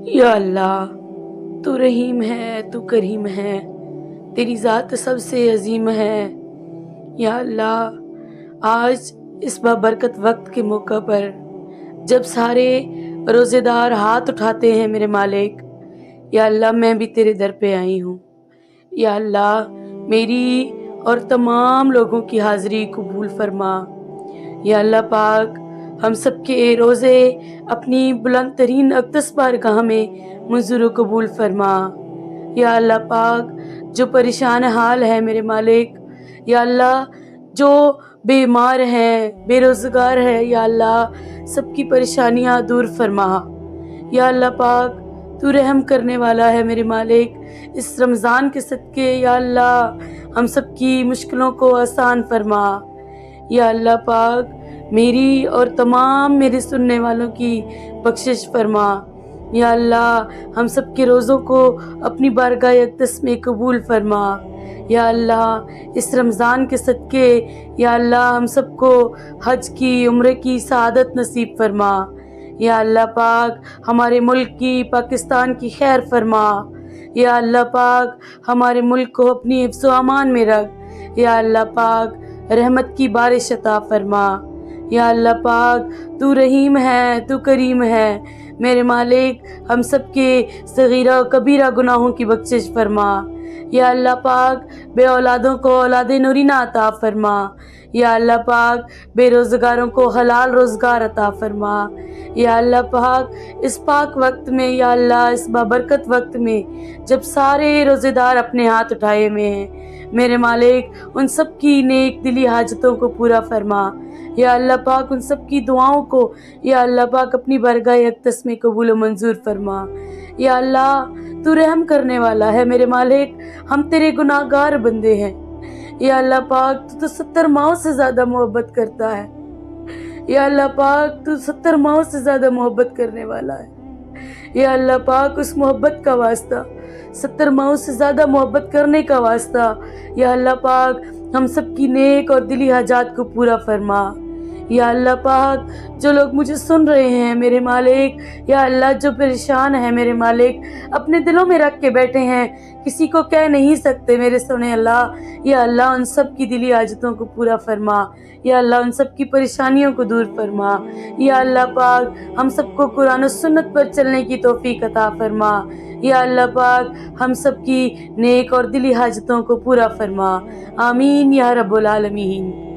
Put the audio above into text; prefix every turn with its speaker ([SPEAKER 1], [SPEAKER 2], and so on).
[SPEAKER 1] یا اللہ، تو رحیم ہے، تو کریم ہے، تیری ذات سب سے عظیم ہے۔ یا اللہ، آج اس بابرکت وقت کے موقع پر جب سارے روزے دار ہاتھ اٹھاتے ہیں میرے مالک، یا اللہ میں بھی تیرے در پہ آئی ہوں۔ یا اللہ، میری اور تمام لوگوں کی حاضری قبول فرما۔ یا اللہ پاک، ہم سب کے روزے اپنی بلند ترین اقدس بارگاہ میں منظور و قبول فرما۔ یا اللہ پاک، جو پریشان حال ہے میرے مالک، یا اللہ جو بیمار ہے، بے روزگار ہے، یا اللہ سب کی پریشانیاں دور فرما۔ یا اللہ پاک، تو رحم کرنے والا ہے میرے مالک، اس رمضان کے صدقے یا اللہ ہم سب کی مشکلوں کو آسان فرما۔ یا اللہ پاک، میری اور تمام میرے سننے والوں کی بخشش فرما۔ یا اللہ، ہم سب کے روزوں کو اپنی بارگاہ اقدس میں قبول فرما۔ یا اللہ، اس رمضان کے صدقے یا اللہ ہم سب کو حج کی، عمرے کی سعادت نصیب فرما۔ یا اللہ پاک، ہمارے ملک کی، پاکستان کی خیر فرما۔ یا اللہ پاک، ہمارے ملک کو اپنی حفظ و امان میں رکھ۔ یا اللہ پاک، رحمت کی بارش عطا فرما۔ یا اللہ پاک، تو رحیم ہے، تو کریم ہے، میرے مالک ہم سب کے صغیرہ و کبیرہ گناہوں کی بخشش فرما۔ یا اللہ پاک، بے اولادوں کو اولاد نورینہ عطا فرما۔ یا اللہ پاک، بے روزگاروں کو حلال روزگار عطا فرما۔ یا اللہ پاک، اس پاک وقت میں یا اللہ اس بابرکت وقت میں جب سارے روزے دار اپنے ہاتھ اٹھائے ہوئے ہیں میرے مالک، ان سب کی نیک دلی حاجتوں کو پورا فرما۔ یا اللہ پاک، ان سب کی دعاؤں کو یا اللہ پاک اپنی بارگاہ اقدس میں قبول و منظور فرما۔ یا اللہ، تو رحم کرنے والا ہے میرے مالک، ہم تیرے گناہ گار بندے ہیں۔ یا اللہ پاک، تو 70 ماؤں سے زیادہ محبت کرتا ہے۔ یا اللہ پاک، تو 70 ماؤں سے زیادہ محبت کرنے والا ہے۔ یا اللہ پاک، اس محبت کا واسطہ، 70 ماؤں سے زیادہ محبت کرنے کا واسطہ یا اللہ پاک ہم سب کی نیک اور دلی حاجات کو پورا فرما۔ یا اللہ پاک، جو لوگ مجھے سن رہے ہیں میرے مالک، یا اللہ جو پریشان ہیں میرے مالک، اپنے دلوں میں رکھ کے بیٹھے ہیں، کسی کو کہہ نہیں سکتے میرے سنے اللہ، یا اللہ ان سب کی دلی حاجتوں کو پورا فرما۔ یا اللہ ان سب کی پریشانیوں کو دور فرما۔ یا اللہ پاک، ہم سب کو قرآن و سنت پر چلنے کی توفیق عطا فرما۔ یا اللہ پاک، ہم سب کی نیک اور دلی حاجتوں کو پورا فرما۔ آمین یا رب العالمین۔